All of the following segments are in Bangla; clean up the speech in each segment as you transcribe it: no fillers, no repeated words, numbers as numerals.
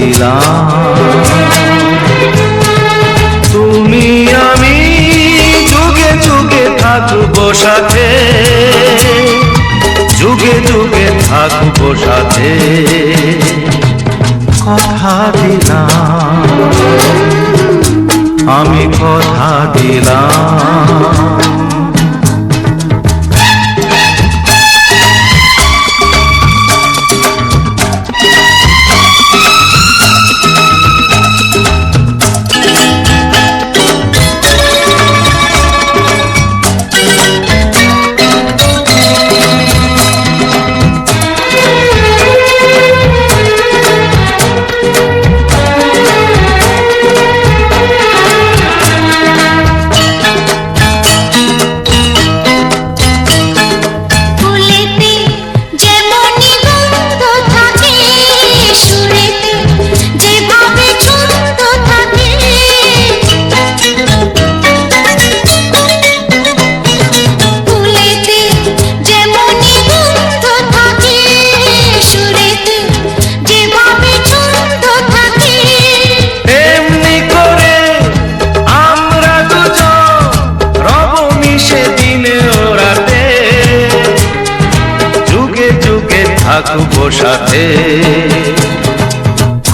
দিলাম। তুমি আমি যুগে যুগে থাকবো সাথে, যুগে যুগে থাকবো সাথে, কথা দিলাম, আমি কথা দিলাম। থাকবো সাথে,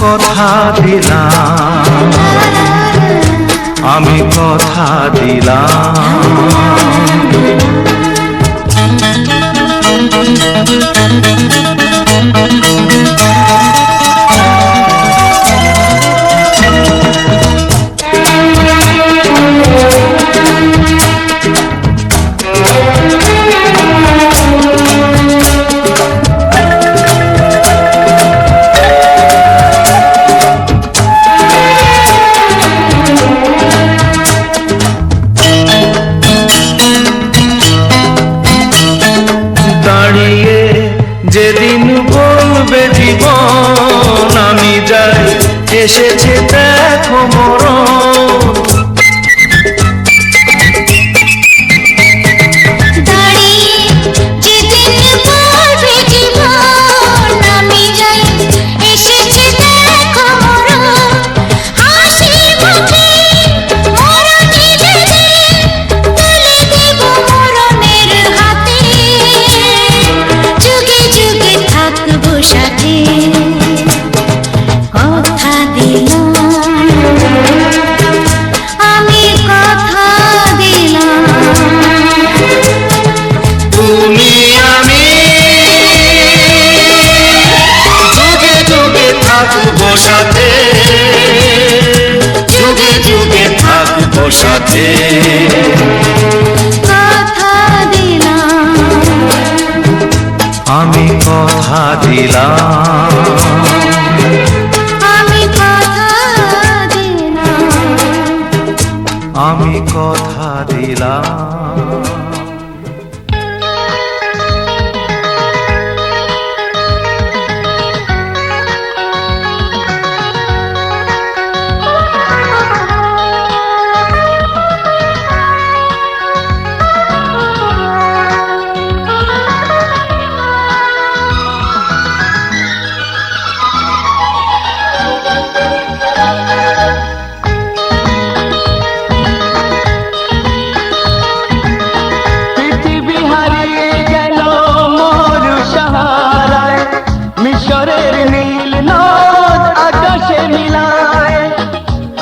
কথা দিলাম, আমি কথা দিলাম। যেদিন বলবে জীবন আমি যাই, এসেছে দেখো মরণ। সাথে যুগে যুগে থাকবো সাথে, কথা দিলাম, আমি কথা দিলাম, আমি কথা দিলাম, আমি কথা দিলাম।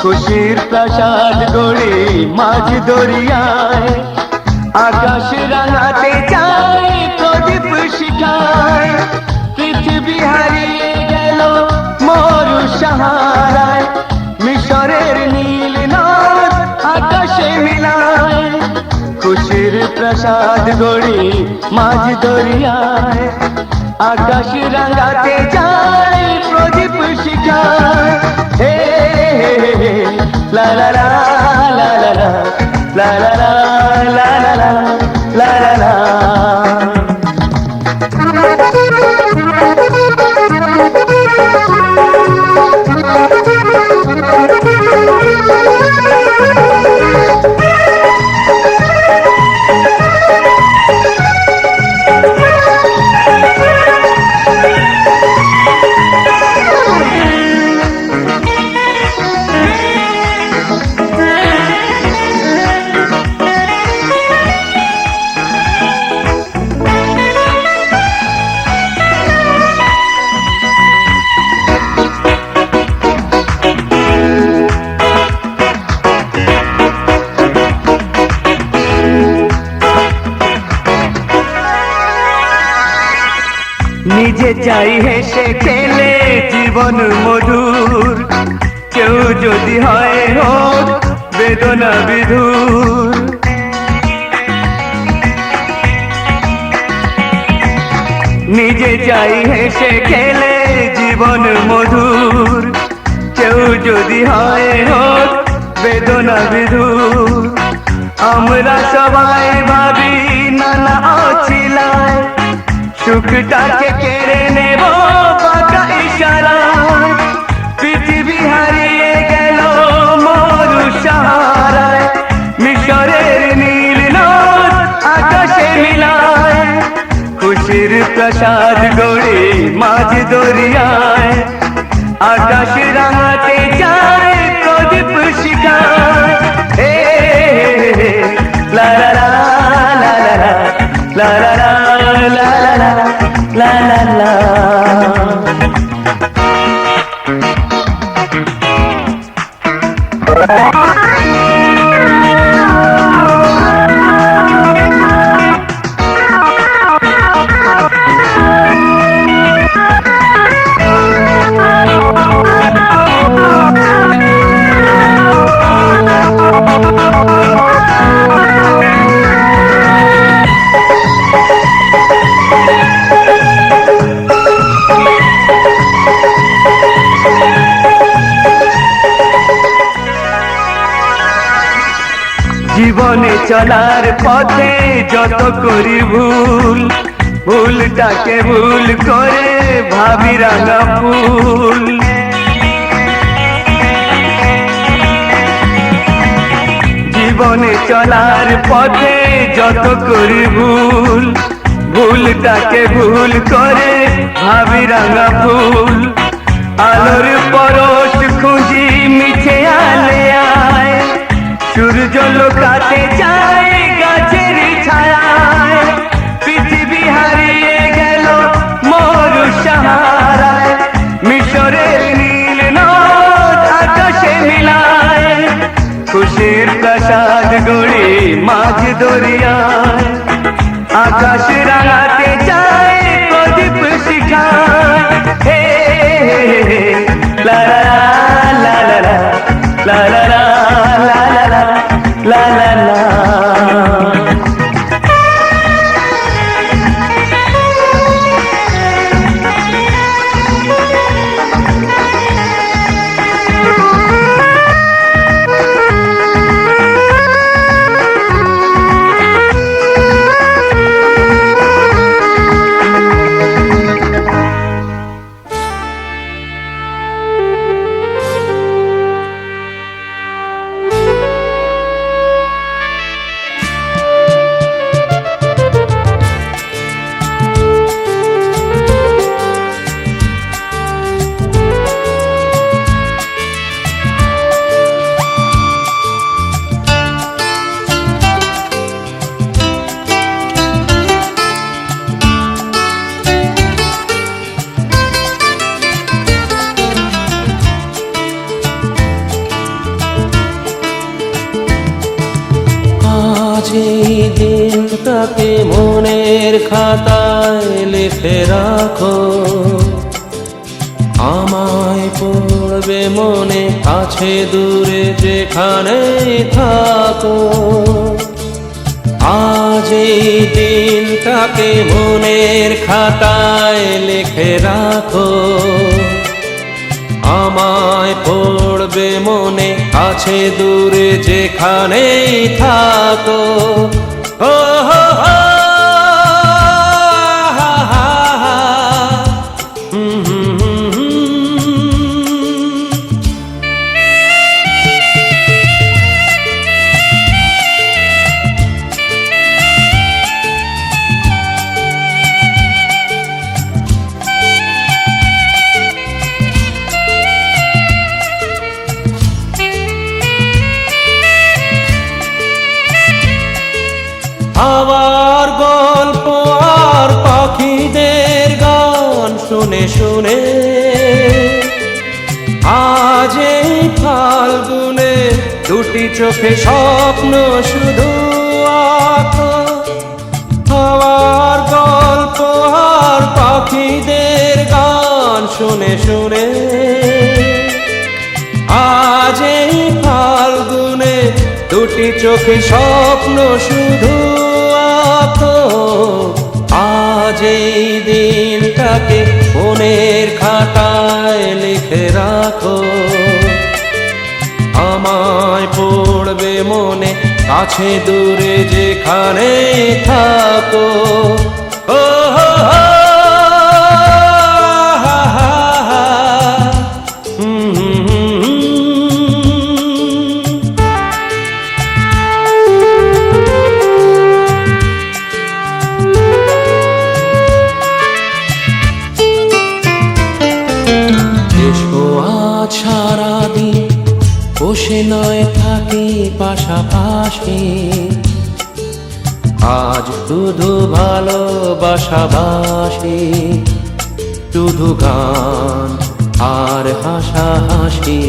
খুশির প্রাসাদ গড়ে মাঝ দরিয়ায়, আকাশ রাঙাতে চাই প্রদীপ শিখায়। পৃথিবী হারিয়ে গেল মরু সাহারায়, মিশরের নীল নদ আকাশে মিলায়। খুশির প্রাসাদ গড়ে মাঝ দরিয়ায়, আকাশ রাঙাতে চাই প্রদীপ শিখায়। La la la la la la la la la la la la la la. যাই হেসে খেলে জীবন মধুর, কেউ যদি হয় হোক বেদনা বিধুর। নিজে যাই হেসে খেলে জীবন মধুর, কেউ যদি হয় হোক বেদনা বিধুর। আমরা সবাই ভাবি নানা অছিলায়, সুখটাকে কেড়ে নেব বাঁকা ইশারায়। পৃথিবী হারিয়ে গেল মরু সাহারায়, মিশরের নীল নদ আকাশে মিলায়। খুশির প্রসাদ গড়ে মাঝ দরিয়ায়, আকাশ রাঙাতে চায় প্রদীপ শিখায়। হে লা লা লা লা লা লা লা লা লা লা লা লা। জীবনে চলার পথে যত করি ভুল, ভুলটাকে ভুল করে ভাবি রাঙা ফুল। জীবনে চলার পথে যত করি ভুল, ভুলটাকে ভুল করে ভাবি রাঙা ফুল। আলোর পরশ খুঁজি মিছে আলে আয়, সূর্য লোকাতে চায় গাছের ছায়ায়। পৃথিবী হারিয়ে গেল মরু সাহারায়, মিশরের নীল নদ আকাশে মিলায়। খুশির প্রসাদ গড়ে মাঝ দরিয়ায়, আকাশ রাঙাতে চায় প্রদীপ শিখায়। হে লা লা লা লা লা লা লা লা লা লা লা। এই দিনটাকে মনের খাতায় লিখে রাখো, আমায় পড়বে মনে কাছে দূরে যেখানেই থাকো। আজ এই দিনটাকে মনের খাতায় লিখে রাখো, আমায় পড়বে মনে কাছে দূরে যেখানেই থাকো। ও হো হো হা হা হা, আবার গল্প আর পাখিদের গান শুনে শুনে আজ এই ফাল্গুনে দুটি চোখে স্বপ্ন শুধু আঁকো। আবার গল্প আর পাখিদের শুনে শুনে। আজ এই ফাল্গুনে দুটি চোখে স্বপ্ন শুধু আঁকো। আজ এই দিনটাকে মনের খাতায় লিখে রাখো। আমায় পড়বে মনে, কাছে দূরে যেখানে থাকো। ও হো হো, হা হা হা, আজ সারাদিন বসে নয় থাকি পাশাপাশি। আজ শুধু ভালোবাসাবাসি, শুধু গান আর হাসাহাসি।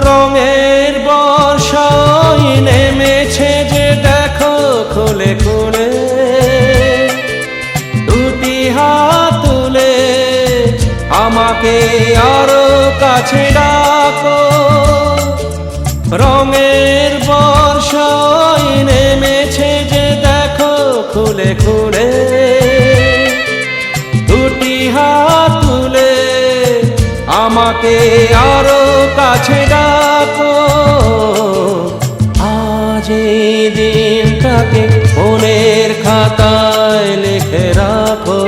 রঙের বর্ষায় নেমেছে যে দেখো খুলে খুলে। দুটি হাত তুলে আমাকে আরো কাছে ডাকো। রঙের বর্ষায় নেমেছে যে দেখো খুলে খুলে। দুটি হাত তুলে আমাকে আরো কাছে ডাকো। আজ এই দিনটাকে মনের খাতায় লিখে রাখো।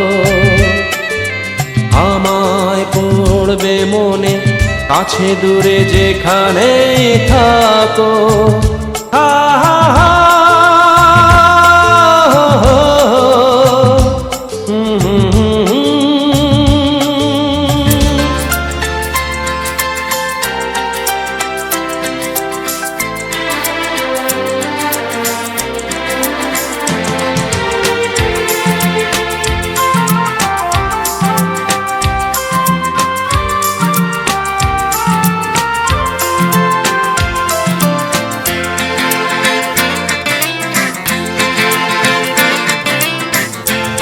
আমায় পড়বে মনে, কাছে দূরে যেখানে থাকো। হা হা হা,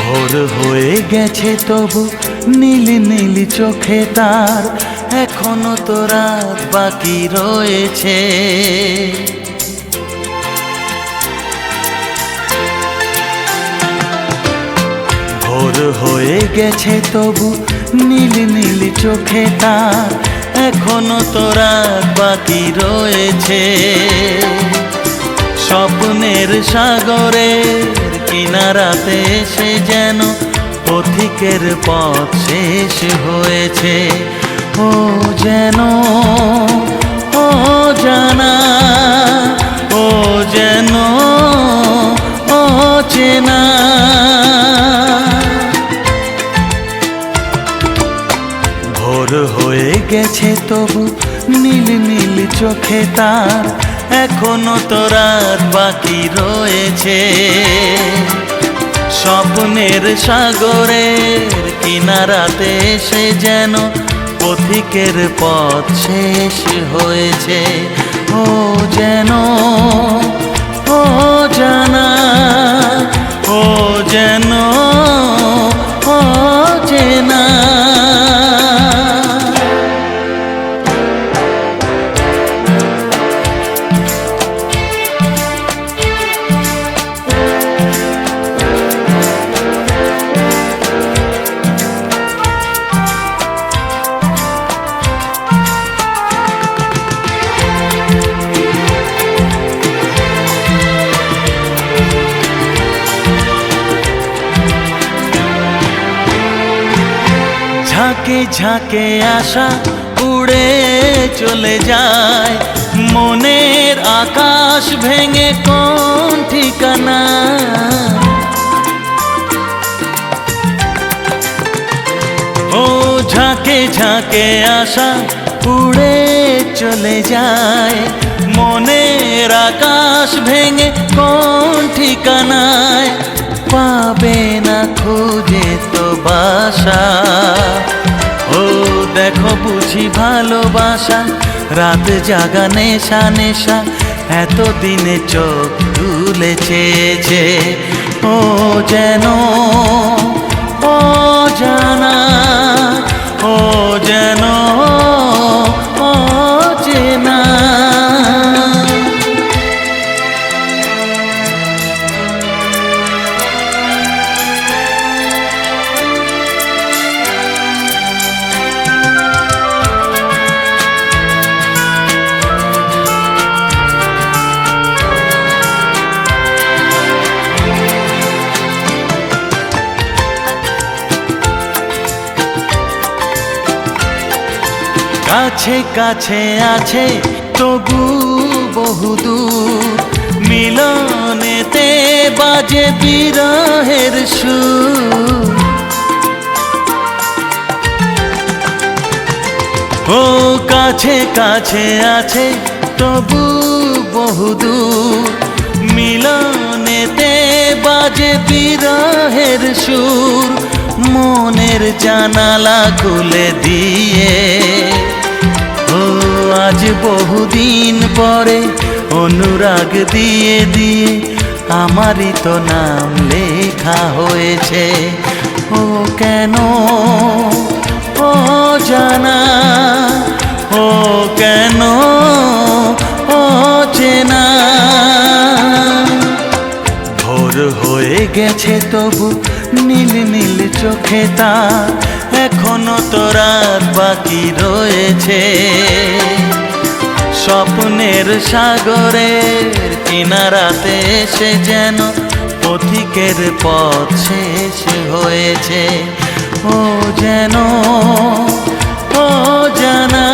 ভোর হয়ে গেছে তবু নীলি নীলি চোখে তার, এখনো তো রাত বাকি রয়েছে। ভোর হয়ে গেছে তবু নীলি নীলি চোখে তার, এখনো তো রাত বাকি রয়েছে। স্বপ্নের সাগরের কিনারাতে এসে যেন পথিকের পথ শেষ হয়েছে। ও যেন ও জানা, ও যেন ও চেনা। ভোর হয়ে গেছে তবু নীল নীল চোখে তার, এখনো তো রাত বাকি রয়েছে। স্বপ্নের সাগরের কিনারাতে এসে যেন পথিকের পথ শেষ হয়েছে। ও যেন ও জানা, ও যেন ও চেনা। ঝাঁকে ঝাঁকে আশা উড়ে চলে যায়, মনের আকাশ ভেঙে কোন ঠিকানা। ও ঝাঁকে ঝাঁকে আশা উড়ে চলে যায়, মনের আকাশ ভেঙে কোন ঠিকানায়। পাবে না খুঁজে তো বাসা। ও দেখো বুঝি ভালোবাসা, রাত জাগা নেশা নেশা, এতদিনে চোখ তুলেছে যে ও যেন অজানা, ও যেন অচেনা। কাছে কাছে আছে তবু বহুদূর, মিলনেতে বাজে বিরহের সুর। ও কাছে কাছে আছে তবু বহুদূর, মিলনেতে বাজে বিরহের সুর। মনের জানালা খুলে দিয়ে ও আজ বহুদিন পরে অনুরাগ দিয়ে দিয়ে আমারই তো নাম লেখা হয়েছে। ও কেন ও জানা, ও কেন ও চেনা। ভোর হয়ে গেছে তবু নীল নীল চোখে তার, এখনো তো রাত বাকি রয়েছে। স্বপ্নের সাগরের কিনারাতে এসে যেন পথিকের পথ শেষ হয়েছে। ও যেন ও জানা।